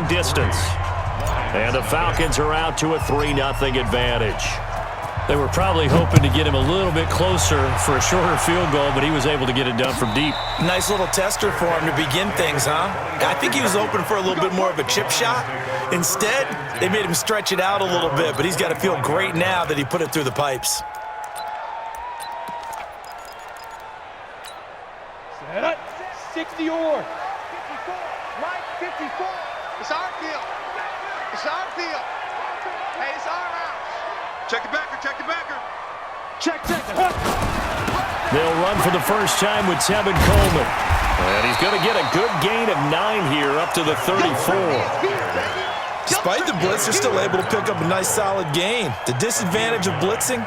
long distance. And the Falcons are out to a 3-0 advantage. They were probably hoping to get him a little bit closer for a shorter field goal, but he was able to get it done from deep. Nice little tester for him to begin things, huh? I think he was open for a little bit more of a chip shot. Instead, they made him stretch it out a little bit, but he's got to feel great now that he put it through the pipes. Set up. 60 or 54. Mike, 54. It's our field. It's our field. Hey, it's our house. Check the backer, check the backer. Check. They'll run for the first time with Tevin Coleman. And he's going to get a good gain of 9 here up to the 34. Despite the blitz, they're still able to pick up a nice solid gain. The disadvantage of blitzing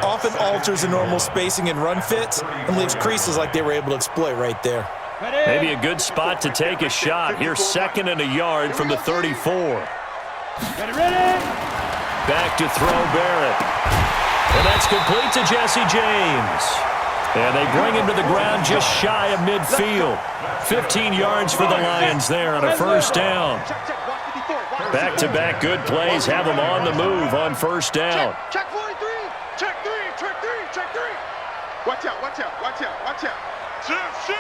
often alters the normal spacing and run fits and leaves creases like they were able to exploit right there. Maybe a good spot to take a shot. Here's 2nd and a yard from the 34. Ready. Back to throw Barrett. And that's complete to Jesse James. And they bring him to the ground just shy of midfield. 15 yards for the Lions there on a first down. Back-to-back good plays have them on the move on first down. Check 43. Check 3. Watch out. Shift.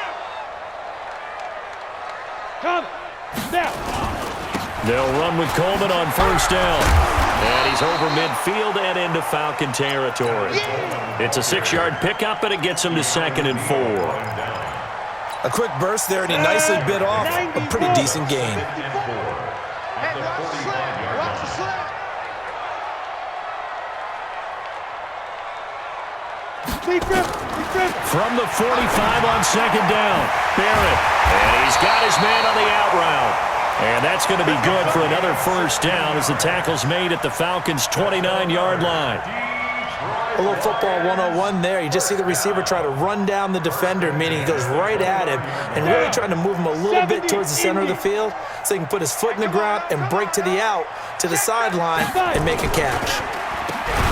Come. Now. They'll run with Coleman on first down. And he's over midfield and into Falcon territory. It's a 6-yard pickup, and it gets him to 2nd and 4. A quick burst there, and he nicely bit off a pretty decent gain. Hey, watch the sled. From the 45 on 2nd down, Barrett. And he's got his man on the out route. And that's going to be good for another first down as the tackle's made at the Falcons' 29-yard line. A little football 101 there. You just see the receiver try to run down the defender, meaning he goes right at him and really trying to move him a little bit towards the center of the field so he can put his foot in the ground and break to the out, to the sideline, and make a catch.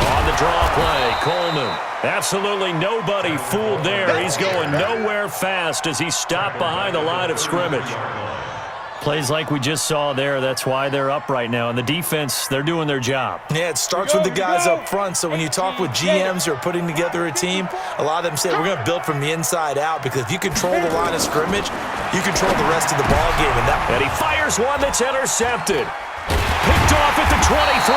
On the draw play, Coleman. Absolutely nobody fooled there. He's going nowhere fast as he stopped behind the line of scrimmage. Plays like we just saw there, that's why they're up right now. And the defense, they're doing their job. Yeah, it starts with the guys up front. So when you talk with GMs who are putting together a team, a lot of them say we're going to build from the inside out because if you control the line of scrimmage, you control the rest of the ball game. And he fires one that's intercepted. Picked off at the 23.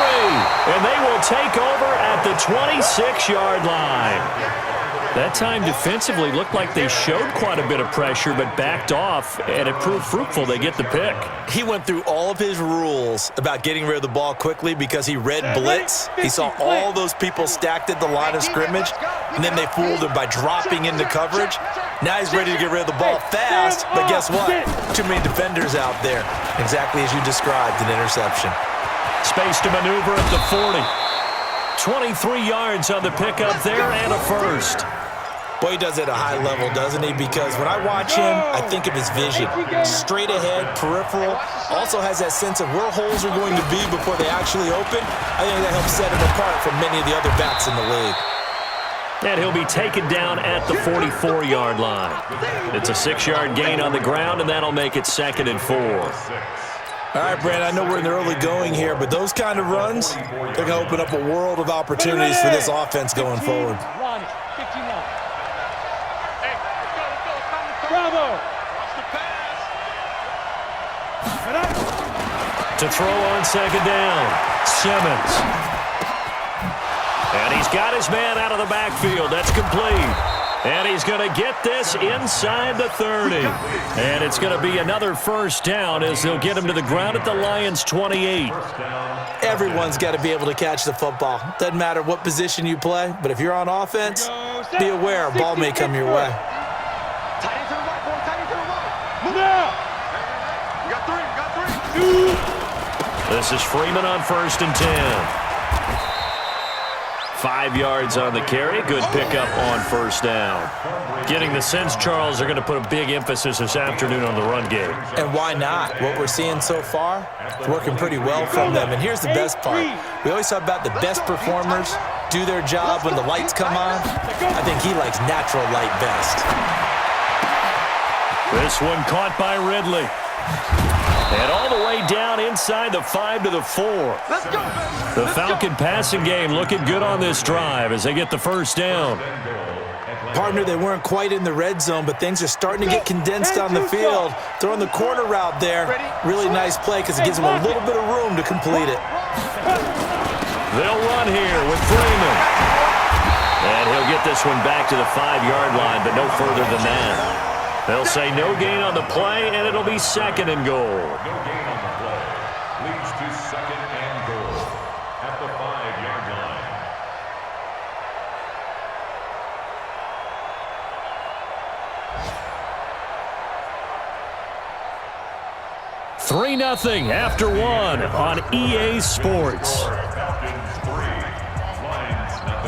And they will take over at the 26-yard line. That time defensively looked like they showed quite a bit of pressure but backed off, and it proved fruitful. They get the pick. He went through all of his rules about getting rid of the ball quickly because he read blitz. He saw all those people stacked at the line of scrimmage, and then they fooled him by dropping into coverage. Now he's ready to get rid of the ball fast, but guess what? Too many defenders out there. Exactly as you described, an interception. Space to maneuver at the 40. 23 yards on the pickup there and a first. Boy, he does it at a high level, doesn't he? Because when I watch him, I think of his vision. Straight ahead, peripheral. Also has that sense of where holes are going to be before they actually open. I think that helps set him apart from many of the other backs in the league. And he'll be taken down at the 44-yard line. It's a 6-yard gain on the ground, and that'll make it 2nd and 4. All right, Brand, I know we're in the early going here, but those kind of runs, they're going to open up a world of opportunities for this offense going forward. Bravo. To throw on 2nd down, Simmons. And he's got his man out of the backfield. That's complete. And he's going to get this inside the 30. And it's going to be another first down as they'll get him to the ground at the Lions' 28. Everyone's got to be able to catch the football. Doesn't matter what position you play, but if you're on offense, be aware a ball may come your way. This is Freeman on 1st and 10. 5 yards on the carry. Good pickup on first down. Getting the sense, Charles, they're going to put a big emphasis this afternoon on the run game. And why not? What we're seeing so far is working pretty well from them. And here's the best part. We always talk about the best performers do their job when the lights come on. I think he likes natural light best. This one caught by Ridley. And all the way down inside the 5 to the 4. Let's go. The Falcon passing game looking good on this drive as they get the first down. Partner, they weren't quite in the red zone, but things are starting to get condensed on the field. Throwing the corner route there. Really nice play because it gives them a little bit of room to complete it. They'll run here with Freeman. And he'll get this one back to the 5-yard line, but no further than that. They'll say no gain on the play, and it'll be 2nd and goal. No gain on the play. Leads to 2nd and goal at the 5-yard line. 3-0 after 1 on EA Sports. Falcons 3, Lions 0.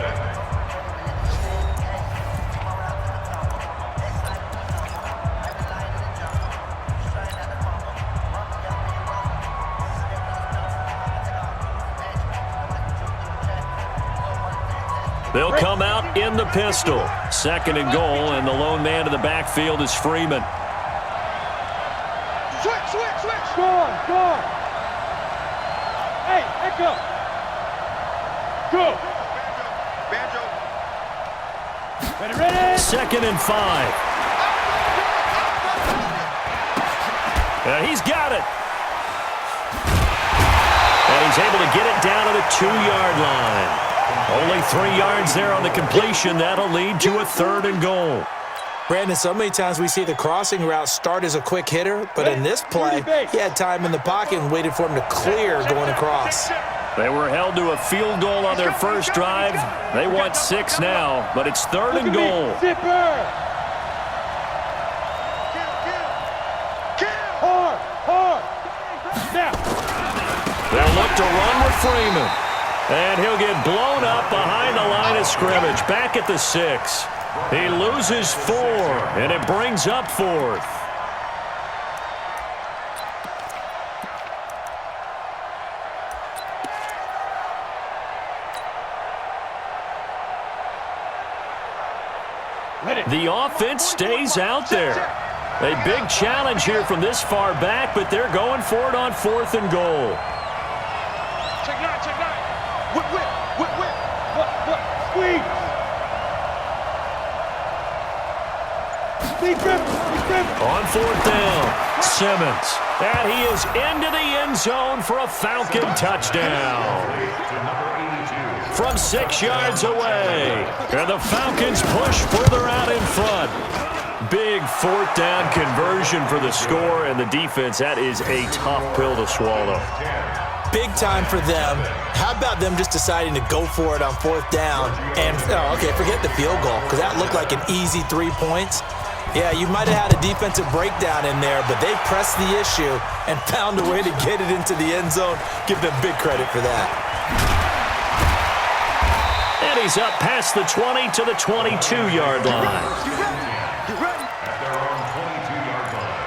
They'll come out in the pistol. 2nd and goal, and the lone man in the backfield is Freeman. Switch. Score. Hey, echo. Go. Banjo. Ready. 2nd and 5. He's got it. And he's able to get it down to the 2-yard line. Only 3 yards there on the completion. That'll lead to a 3rd and goal. Brandon, so many times we see the crossing route start as a quick hitter, but in this play, he had time in the pocket and waited for him to clear going across. They were held to a field goal on their first drive. They want 6 now, but it's 3rd and goal. Hard. They'll look to run with Freeman. And he'll get blown up behind the line of scrimmage, back at the 6. He loses 4, and it brings up 4th. The offense stays out there. A big challenge here from this far back, but they're going for it on 4th and goal. Check 9. Whip. Squeeze. On 4th down, Simmons. And he is into the end zone for a Falcon touchdown. From 6 yards away. And the Falcons push further out in front. Big 4th down conversion for the score, and the defense, that is a tough pill to swallow. Big time for them. How about them just deciding to go for it on 4th down? And, forget the field goal, because that looked like an easy 3 points. Yeah, you might have had a defensive breakdown in there, but they pressed the issue and found a way to get it into the end zone. Give them big credit for that. And he's up past the 20 to the 22-yard line. You ready? At their own 22-yard line.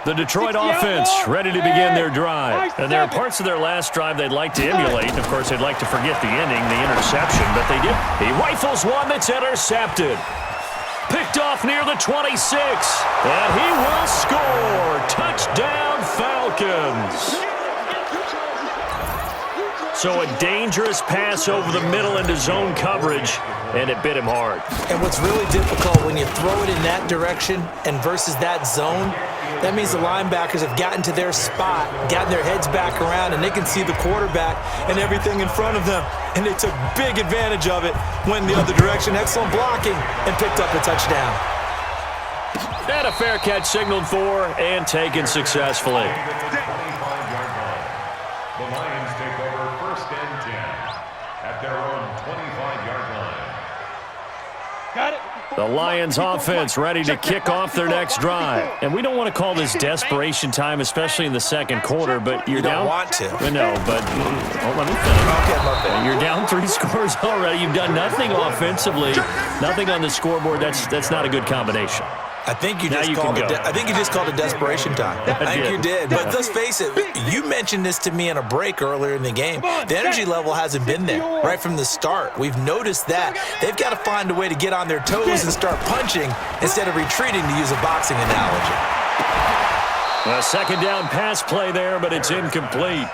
The Detroit offense ready to begin their drive. And there are parts of their last drive they'd like to emulate. And, of course, they'd like to forget the ending, the interception, but they did. He rifles one that's intercepted. Picked off near the 26. And he will score. Touchdown, Falcons. So a dangerous pass over the middle into zone coverage, and it bit him hard. And what's really difficult when you throw it in that direction and versus that zone, that means the linebackers have gotten to their spot, gotten their heads back around, and they can see the quarterback and everything in front of them. And they took big advantage of it, went the other direction, excellent blocking, and picked up a touchdown. And a fair catch signaled for and taken successfully. The Lions take over 1st and 10 at their own 25-yard line. Got it. The Lions offense ready to kick off their next drive. And we don't want to call this desperation time, especially in the second quarter, but you're down. You don't want to. No, but let me finish. You're down 3 scores already. You've done nothing offensively, nothing on the scoreboard. That's not a good combination. I think you Now just you called can it. go. I think you just called it desperation time. I think you did. But let's face it. You mentioned this to me in a break earlier in the game. The energy level hasn't been there right from the start. We've noticed that they've got to find a way to get on their toes and start punching instead of retreating, to use a boxing analogy. A second down pass play there, but it's incomplete.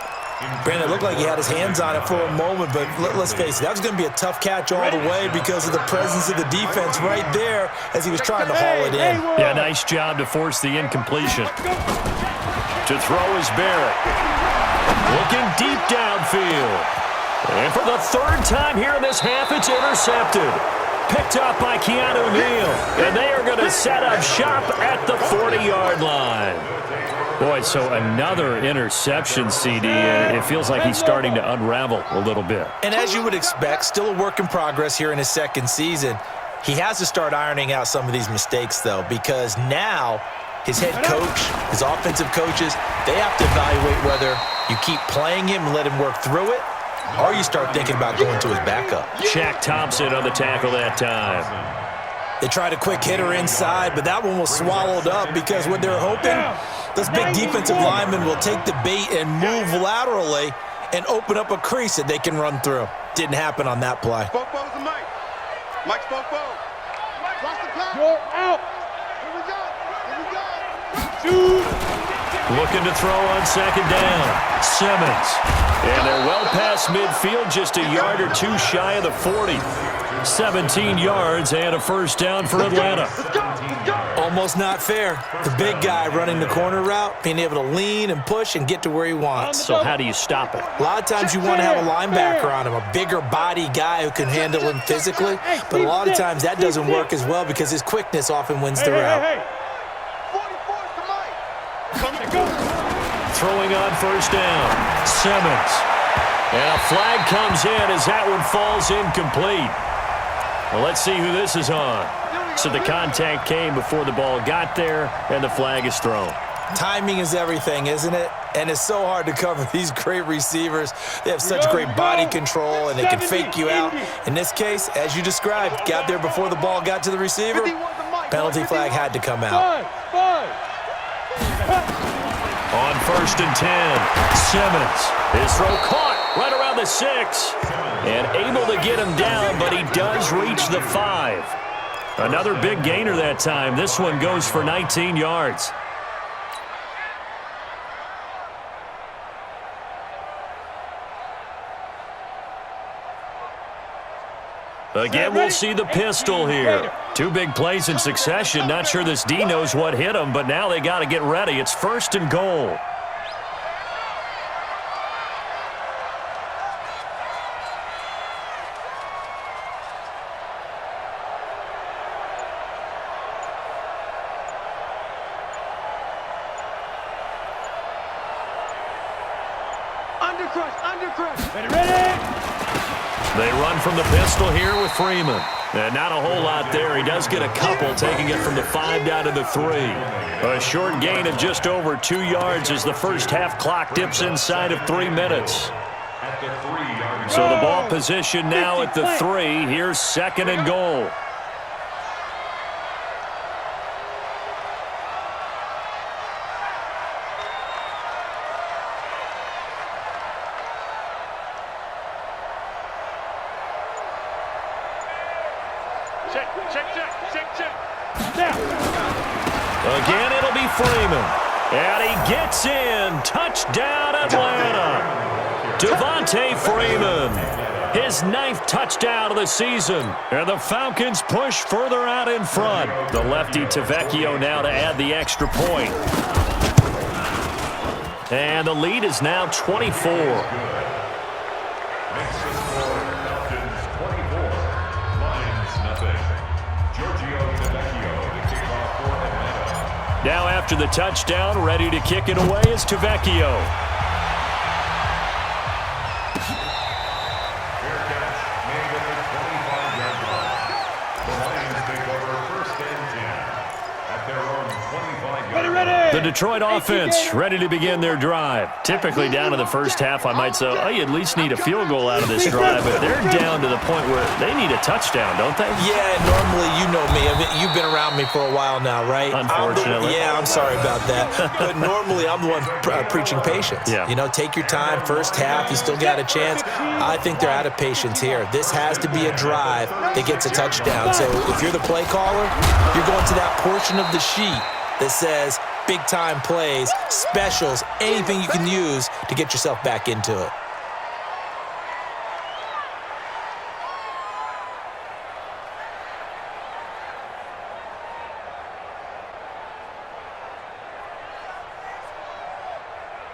Brandon, it looked like he had his hands on it for a moment, but let's face it, that was going to be a tough catch all the way because of the presence of the defense right there as he was trying to haul it in. Yeah, nice job to force the incompletion. To throw is Barrett. Looking deep downfield. And for the third time here in this half, it's intercepted. Picked up by Keanu Neal. And they are going to set up shop at the 40-yard line. Boy, so another interception, CD. It feels like he's starting to unravel a little bit. And as you would expect, still a work in progress here in his second season. He has to start ironing out some of these mistakes, though, because now his head coach, his offensive coaches, they have to evaluate whether you keep playing him and let him work through it, or you start thinking about going to his backup. Shaq Thompson on the tackle that time. They tried a quick hitter inside, but that one was swallowed up because what they're hoping, those big defensive linemen will take the bait and move laterally and open up a crease that they can run through. Didn't happen on that play. Spoke-Bo's the Mike. Mike Spoke-Bo. Cross the clock. You're out. Here we go. Here we go. Shoot. Looking to throw on second down. Simmons. And they're well past midfield, just a yard or two shy of the 40. 17 yards and a first down for Atlanta. Almost not fair. The big guy running the corner route, being able to lean and push and get to where he wants. So how do you stop it? A lot of times you want to have a linebacker on him, a bigger body guy who can handle him physically, but a lot of times that doesn't work as well because his quickness often wins the route. 44's the Mike. Throwing on first down. Simmons. And a flag comes in as that one falls incomplete. Well, let's see who this is on. So the contact came before the ball got there, and the flag is thrown. Timing is everything, isn't it? And it's so hard to cover these great receivers. They have such great body control, and they can fake you out. In this case, as you described, got there before the ball got to the receiver. Penalty flag had to come out. On first and 10, Simmons. His throw caught right around the 6. And able to get him down, but he does reach the 5. Another big gainer that time. This one goes for 19 yards. Again, we'll see the pistol here. Two big plays in succession. Not sure this D knows what hit him, but now they got to get ready. It's first and goal. Undercrush. Ready. They run from the pistol here with Freeman. And not a whole lot there. He does get a couple, taking it from the 5 down to the 3. A short gain of just over 2 yards as the first half clock dips inside of 3 minutes. So the ball position now at the 3. Here's second and goal. Check. Again, it'll be Freeman. And he gets in. Touchdown, Atlanta. Devontae Freeman. His 9th touchdown of the season. And the Falcons push further out in front. The lefty Tavecchio now to add the extra point. And the lead is now 24. Now after the touchdown, ready to kick it away is Tavecchio. Fair catch made at the 25-yard line. The Lions take over first and 10 at their own 25-yard line. Ready. The Detroit offense ready to begin their drive. Typically down to the first half, I might say, oh, you at least need a field goal out of this drive, but they're down to the point where they need a touchdown, don't they? Yeah, normally, you know me. I mean, you've been around me for a while now, right? Unfortunately. I'm sorry about that. But normally, I'm the one preaching patience. Yeah. You know, take your time. First half, you still got a chance. I think they're out of patience here. This has to be a drive that gets a touchdown. So if you're the play caller, you're going to that portion of the sheet that says big-time plays, specials, anything you can use to get yourself back into it.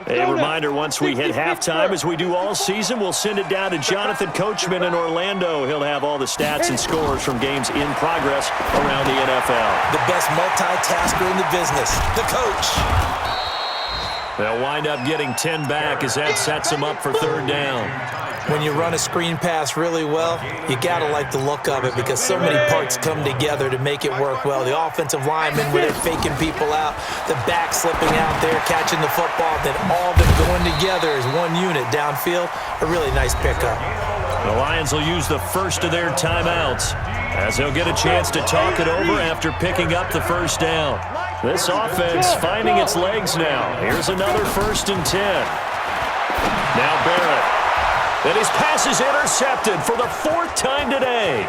A reminder, once we hit halftime, as we do all season, we'll send it down to Jonathan Coachman in Orlando. He'll have all the stats and scores from games in progress around the NFL. The best multitasker in the business, the coach. They'll wind up getting 10 back as that sets them up for third down. When you run a screen pass really well, you got to like the look of it because so many parts come together to make it work well. The offensive linemen, where they're faking people out, the back slipping out there, catching the football, then all of them going together as one unit downfield. A really nice pickup. The Lions will use the first of their timeouts as they'll get a chance to talk it over after picking up the first down. This offense finding its legs now. Here's another 1st and 10. Now Barrett. And his pass is intercepted for the 4th time today.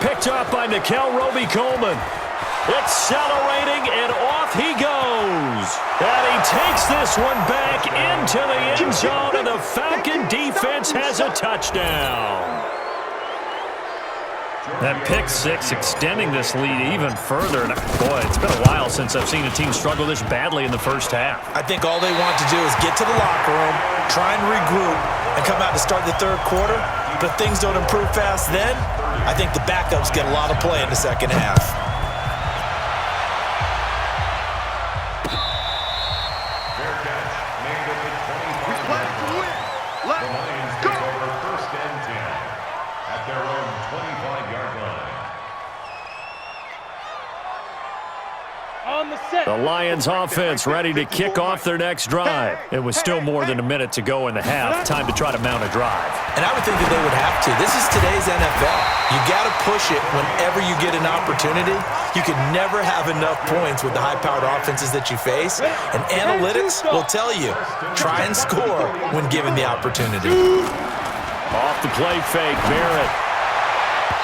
Picked up by Nikel Roby-Coleman. Accelerating, and off he goes. And he takes this one back into the end zone, and the Falcon defense has a touchdown. That pick six extending this lead even further. And boy, it's been a while since I've seen a team struggle this badly in the first half. I think all they want to do is get to the locker room, try and regroup, and come out to start the third quarter. But if things don't improve fast then, I think the backups get a lot of play in the second half. The Lions offense ready to kick off their next drive. It was still more than a minute to go in the half. Time to try to mount a drive. And I would think that they would have to. This is today's NFL. You got to push it whenever you get an opportunity. You can never have enough points with the high-powered offenses that you face. And analytics will tell you, try and score when given the opportunity. Off the play fake, Barrett.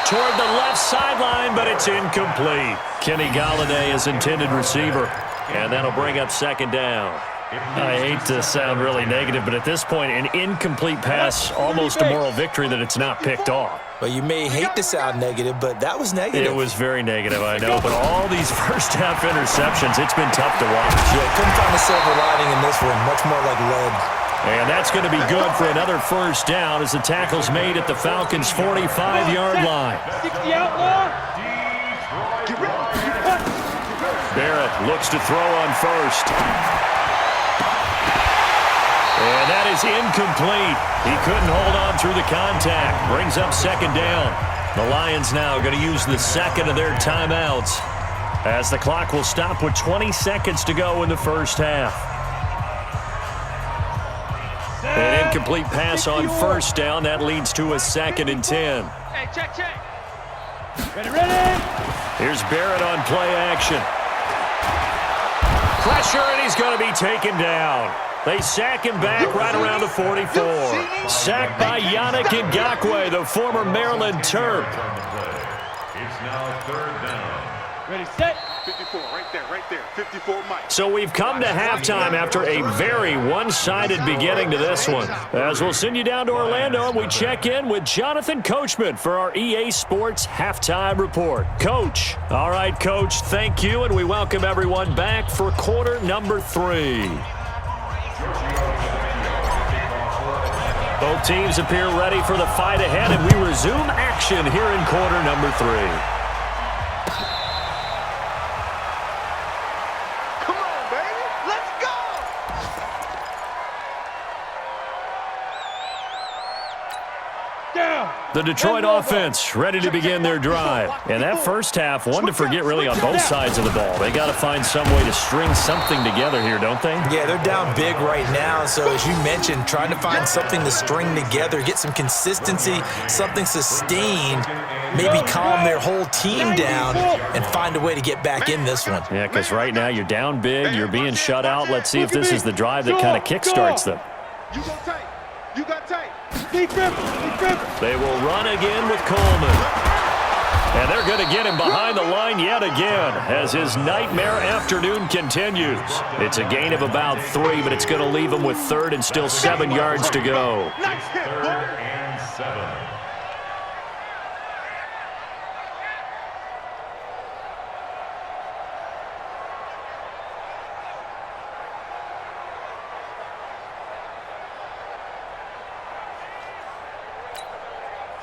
Toward the left sideline, but it's incomplete. Kenny Golladay is intended receiver, and that'll bring up 2nd down. I hate to sound really negative, but at this point, an incomplete pass, almost a moral victory that it's not picked off. Well, you may hate to sound negative, but that was negative. It was very negative, I know, but all these first-half interceptions, it's been tough to watch. Yeah, couldn't find a silver lining in this one, much more like lead. And that's going to be good for another 1st down as the tackle's made at the Falcons' 45-yard line. 60 outlaw. Barrett looks to throw on 1st. And that is incomplete. He couldn't hold on through the contact. Brings up 2nd down. The Lions now going to use the 2nd of their timeouts as the clock will stop with 20 seconds to go in the first half. An incomplete pass on 1st down. That leads to a 2nd and 10. Hey, check. Ready. Here's Barrett on play action. Pressure, and he's going to be taken down. They sack him back right around the 44. Sacked by Yannick Ngakoue, the former Maryland Terp. It's now 3rd down. Ready, set. 54, right there. 54, Mike. So we've come to halftime after a very one-sided beginning to this one. As we'll send you down to Orlando, and we check in with Jonathan Coachman for our EA Sports Halftime Report. Coach. All right, Coach, thank you, and we welcome everyone back for quarter number 3. Both teams appear ready for the fight ahead, and we resume action here in quarter number 3. The The Detroit offense ready to begin their drive. And that first half, one to forget really on both sides of the ball. They got to find some way to string something together here, don't they? Yeah, they're down big right now. So as you mentioned, trying to find something to string together, get some consistency, something sustained, maybe calm their whole team down and find a way to get back in this one. Yeah, because right now you're down big, you're being shut out. Let's see if this is the drive that kind of kickstarts them. You got tape. You got tape. Keep gripping. They will run again with Coleman. And they're going to get him behind the line yet again as his nightmare afternoon continues. It's a gain of about 3, but it's going to leave him with 3rd and still 7 yards to go. Nice hit, 3rd and 7.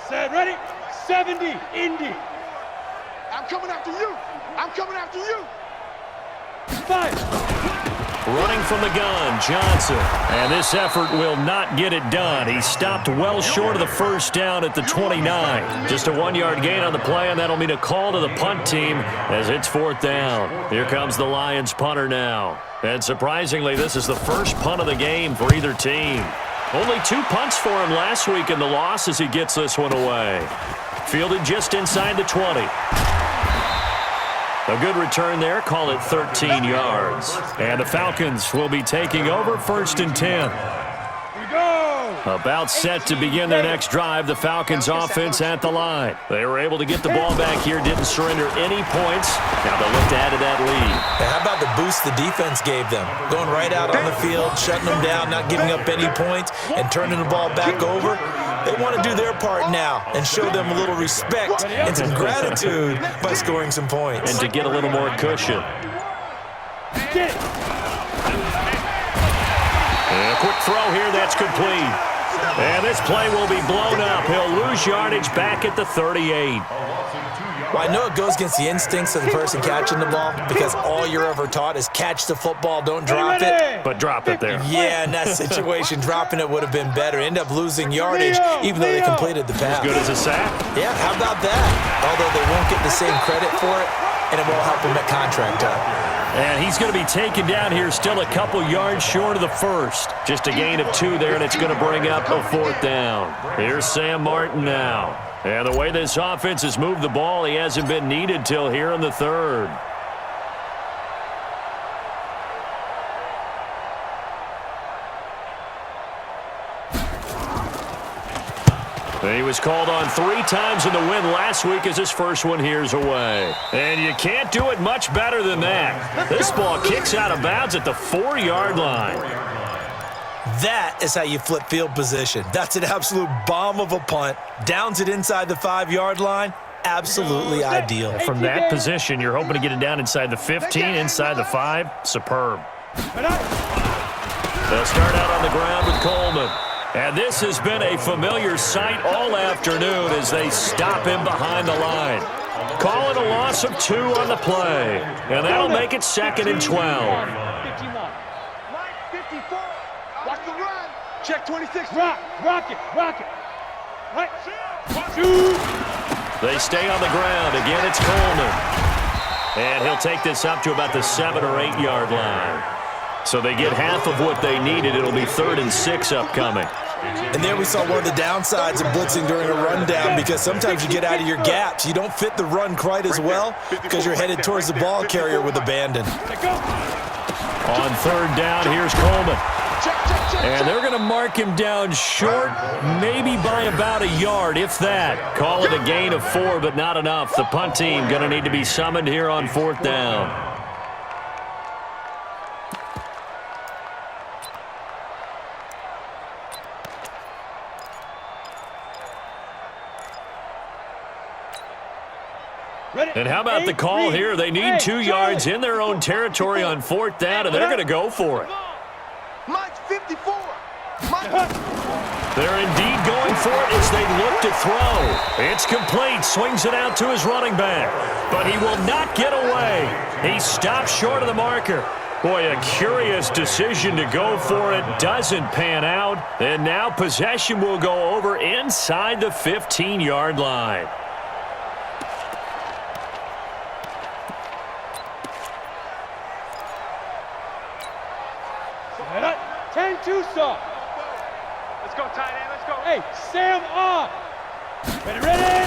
Set, ready? 70, Indy. I'm coming after you. I'm coming after you. 5. Running from the gun, Johnson. And this effort will not get it done. He stopped well short of the first down at the 29. Just a 1-yard gain on the play, and that'll mean a call to the punt team as it's 4th down. Here comes the Lions punter now. And surprisingly, this is the first punt of the game for either team. Only 2 punts for him last week in the loss as he gets this one away. Fielded just inside the 20. A good return there. Call it 13 yards. And the Falcons will be taking over 1st and 10. About set to begin their next drive, the Falcons offense at the line. They were able to get the ball back here, didn't surrender any points. Now they'll look to add to that lead. Now, how about the boost the defense gave them? Going right out on the field, shutting them down, not giving up any points, and turning the ball back over. They want to do their part now and show them a little respect and some gratitude by scoring some points. And to get a little more cushion. And a quick throw here, that's complete. And this play will be blown up. He'll lose yardage back at the 38. Well, I know it goes against the instincts of the person catching the ball because all you're ever taught is catch the football, don't drop it. But drop it there. Yeah, in that situation, dropping it would have been better. End up losing yardage even though they completed the pass. Good as a sack. Yeah, how about that? Although they won't get the same credit for it, and it won't help them at contract time. And he's going to be taken down here still a couple yards short of the first. Just a gain of 2 there, and it's going to bring up a 4th down. Here's Sam Martin now. And the way this offense has moved the ball, he hasn't been needed till here in the 3rd. He was called on 3 times in the win last week as his first one here's away. And you can't do it much better than that. This ball kicks out of bounds at the 4-yard line. That is how you flip field position. That's an absolute bomb of a punt. Downs it inside the 5-yard line. Absolutely ideal. From that position, you're hoping to get it down inside the 15, inside the 5. Superb. They'll start out on the ground with Coleman. And this has been a familiar sight all afternoon as they stop him behind the line. Call it a loss of 2 on the play. And that'll make it 2nd and 12. 54. Watch the run. Check 26. Rock it. Right. They stay on the ground. Again, it's Coleman. And he'll take this up to about the 7 or 8 yard line. So they get half of what they needed. It'll be 3rd and 6 upcoming. And there we saw one of the downsides of blitzing during a rundown because sometimes you get out of your gaps. You don't fit the run quite as well because you're headed towards the ball carrier with abandon. On 3rd down, here's Coleman. And they're going to mark him down short, maybe by about a yard, if that. Call it a gain of 4, but not enough. The punt team going to need to be summoned here on 4th down. And how about the call here? They need 2 yards in their own territory on 4th down, and they're going to go for it. Mike 54. They're indeed going for it as they look to throw. It's complete. Swings it out to his running back. But he will not get away. He stops short of the marker. Boy, a curious decision to go for it. Doesn't pan out. And now possession will go over inside the 15-yard line. Set up. 10-2 soft. Let's go, tight end. Let's go. Hey, Sam on. Ready?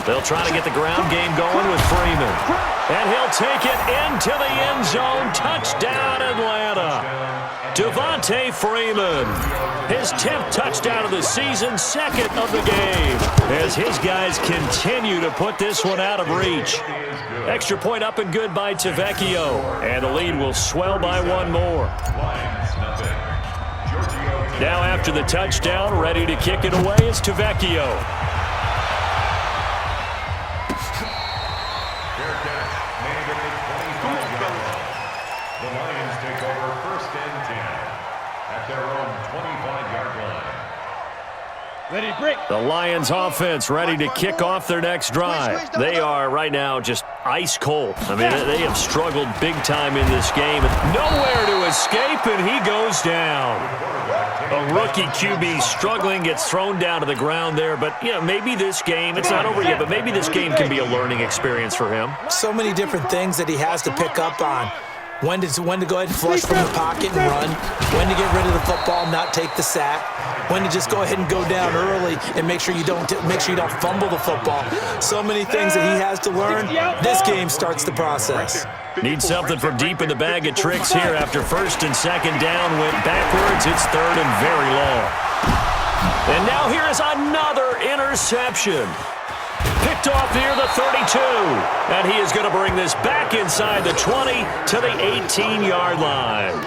They'll try to get the ground game going with Freeman. And he'll take it into the end zone. Touchdown, Atlanta. Devontae Freeman. His 10th touchdown of the season, second of the game. As his guys continue to put this one out of reach. Extra point up and good by Tavecchio. And the lead will swell by one more. Now after the touchdown, ready to kick it away is Tavecchio. The Lions take over first and 10 at their own 25-yard line. Ready, break. The Lions offense ready to kick off their next drive. They are right now just ice cold. I mean, they have struggled big time in this game. Nowhere to escape, and he goes down. A rookie QB struggling, gets thrown down to the ground there. But, you know, maybe this game, it's not over yet, but maybe this game can be a learning experience for him. So many different things that he has to pick up on. When to go ahead and flush from the pocket and run. When to get rid of the football, not take the sack. When to just go ahead and go down early and make sure you don't fumble the football. So many things that he has to learn. This game starts the process. Need something from deep in the bag of tricks here. After first and second down went backwards, it's third and very long. And now here is another interception. Picked off near the 32. And he is going to bring this back inside the 20 to the 18-yard line.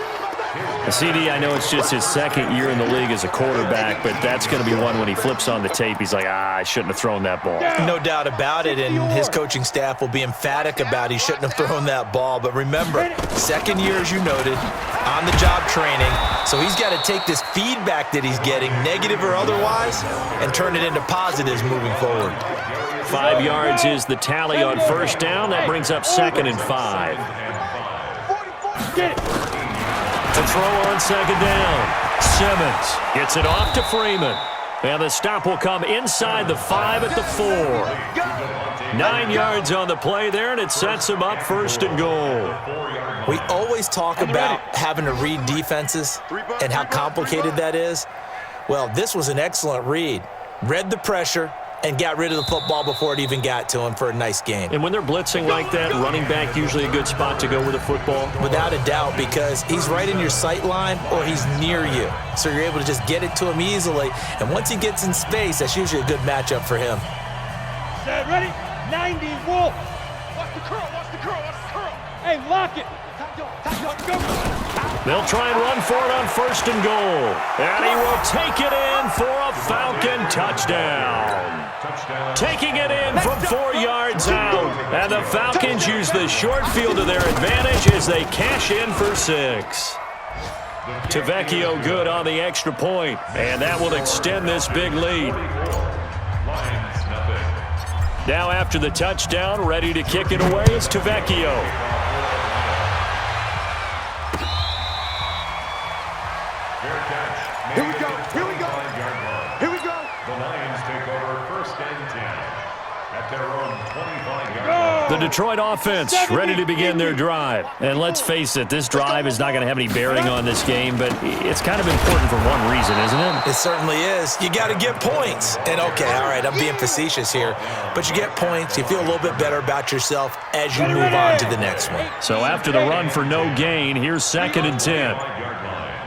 CD, I know it's just his second year in the league as a quarterback, but that's going to be one when he flips on the tape, he's like, I shouldn't have thrown that ball. No doubt about it, and his coaching staff will be emphatic about he shouldn't have thrown that ball. But remember, second year, as you noted, on-the-job training, so he's got to take this feedback that he's getting, negative or otherwise, and turn it into positives moving forward. 5 yards is the tally on first down. That brings up second and 5. Get it. To throw on second down. Simmons gets it off to Freeman. And the stop will come inside the 5 at the 4. 9 yards on the play there, and it sets him up first and goal. We always talk about having to read defenses and how complicated that is. Well, this was an excellent read. Read the pressure and got rid of the football before it even got to him for a nice game. And when they're blitzing like that, running back usually a good spot to go with the football? Without a doubt, because he's right in your sight line or he's near you. So you're able to just get it to him easily. And once he gets in space, that's usually a good matchup for him. Set, ready? 90, Wolf. Watch the curl, watch the curl, watch the curl. Hey, lock it. Go. They'll try and run for it on first and goal. And he will take it in for a Falcon touchdown. Taking it in from 4 yards out. And the Falcons use the short field to their advantage as they cash in for 6. Tavecchio good on the extra point, and that will extend this big lead. Now after the touchdown, ready to kick it away is Tavecchio. Here we go. Here we go. The Lions take over first and 10 at their own 25-yard line. The Detroit offense ready to begin their drive. And let's face it, this drive is not going to have any bearing on this game, but it's kind of important for one reason, isn't it? It certainly is. You got to get points. And okay, all right, I'm being facetious here, but you get points. You feel a little bit better about yourself as you move on to the next one. So after the run for no gain, here's second and 10.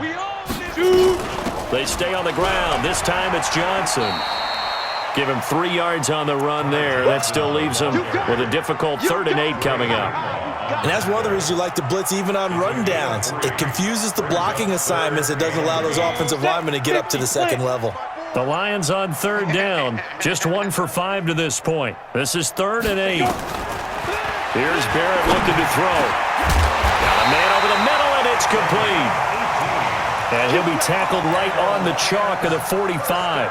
We own this. They stay on the ground. This time it's Johnson. Give him 3 yards on the run there. That still leaves him with a difficult 3rd and 8 coming up. And that's one of the reasons you like to blitz even on run downs. It confuses the blocking assignments. It doesn't allow those offensive linemen to get up to the second level. The Lions on 3rd down. Just 1 for 5 to this point. This is 3rd and 8. Here's Barrett looking to throw. Got a man over the middle, and it's complete. And he'll be tackled right on the chalk of the 45.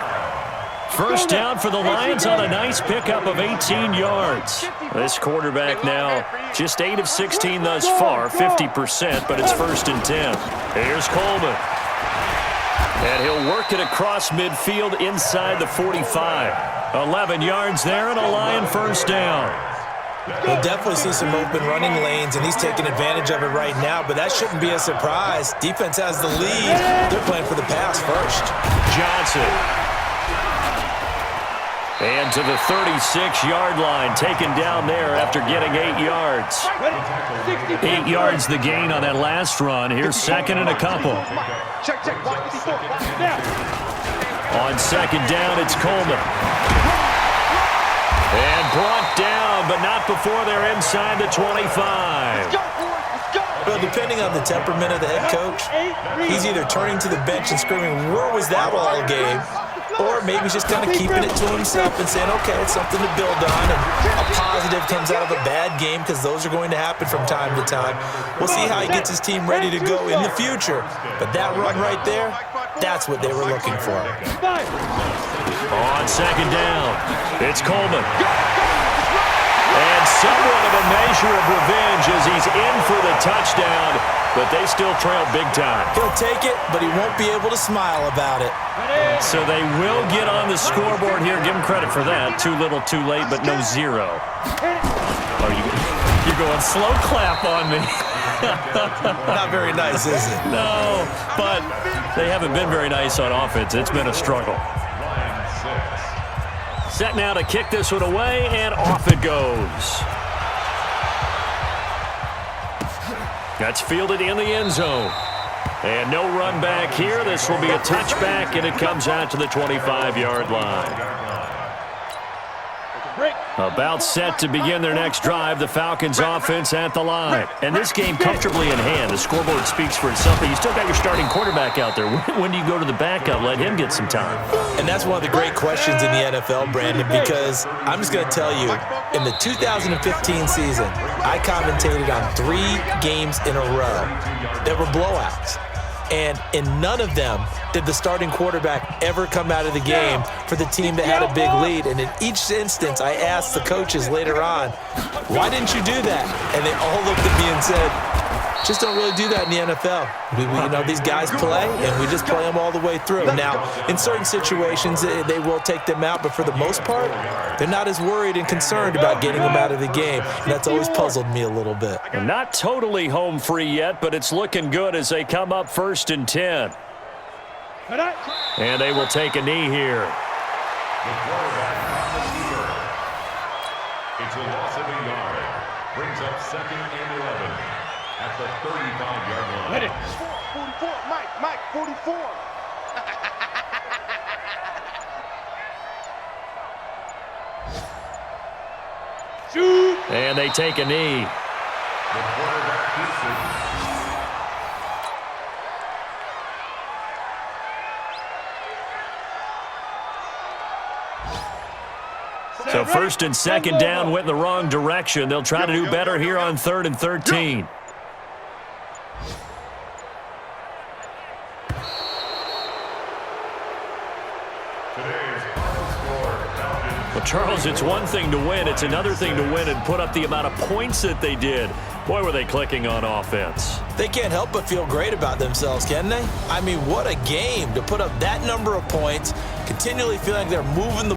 First down for the Lions on a nice pickup of 18 yards. This quarterback now just 8 of 16 thus far, 50%, but it's 1st and 10. Here's Coleman. And he'll work it across midfield inside the 45. 11 yards there and a Lion first down. We'll definitely see some open running lanes, and he's taking advantage of it right now, but that shouldn't be a surprise. Defense has the lead. They're playing for the pass first. Johnson. And to the 36-yard line, taken down there after getting 8 yards. 8 yards the gain on that last run. Here's 2nd and a couple. On 2nd down, it's Coleman. And brought down, but not before they're inside the 25. Well, depending on the temperament of the head coach, he's either turning to the bench and screaming, "Where was that all game?" Or maybe he's just kind of keeping it to himself and saying, okay, it's something to build on, and a positive comes out of a bad game, because those are going to happen from time to time. We'll see how he gets his team ready to go in the future. But that run right there, that's what they were looking for. On 2nd down, it's Coleman. And somewhat of a measure of revenge as he's in for the touchdown, but they still trail big time. He'll take it, but he won't be able to smile about it. So they will get on the scoreboard here. Give him credit for that. Too little, too late, but no 0. Oh, you're going slow clap on me. Not very nice, is it? No, but they haven't been very nice on offense. It's been a struggle. Set now to kick this one away, and off it goes. That's fielded in the end zone. And no run back here. This will be a touchback, and it comes out to the 25-yard line. About set to begin their next drive, the Falcons offense at the line. And this game comfortably in hand. The scoreboard speaks for itself, but you still got your starting quarterback out there. When do you go to the backup? Let him get some time. And that's one of the great questions in the NFL, Brandon, because I'm just going to tell you, in the 2015 season, I commentated on 3 games in a row that were blowouts. And in none of them did the starting quarterback ever come out of the game for the team that had a big lead. And in each instance, I asked the coaches later on, why didn't you do that? And they all looked at me and said, just don't really do that in the NFL. You know, these guys play, and we just play them all the way through. Now, in certain situations, they will take them out, but for the most part, they're not as worried and concerned about getting them out of the game. And that's always puzzled me a little bit. Not totally home free yet, but it's looking good as they come up 1st and 10. And they will take a knee here. The quarterback on the keeper. It's a loss of a yard. Brings up 2nd and 11 at the 35-yard line. Ready. 44, Mike, 44. Shoot. And they take a knee. The quarterback keeps it. So 1st and 2nd down went in the wrong direction. They'll try to do better here on 3rd and 13. Well, Charles, it's one thing to win. It's another thing to win and put up the amount of points that they did. Boy, were they clicking on offense. They can't help but feel great about themselves, can they? I mean, what a game to put up that number of points, continually feeling like they're moving the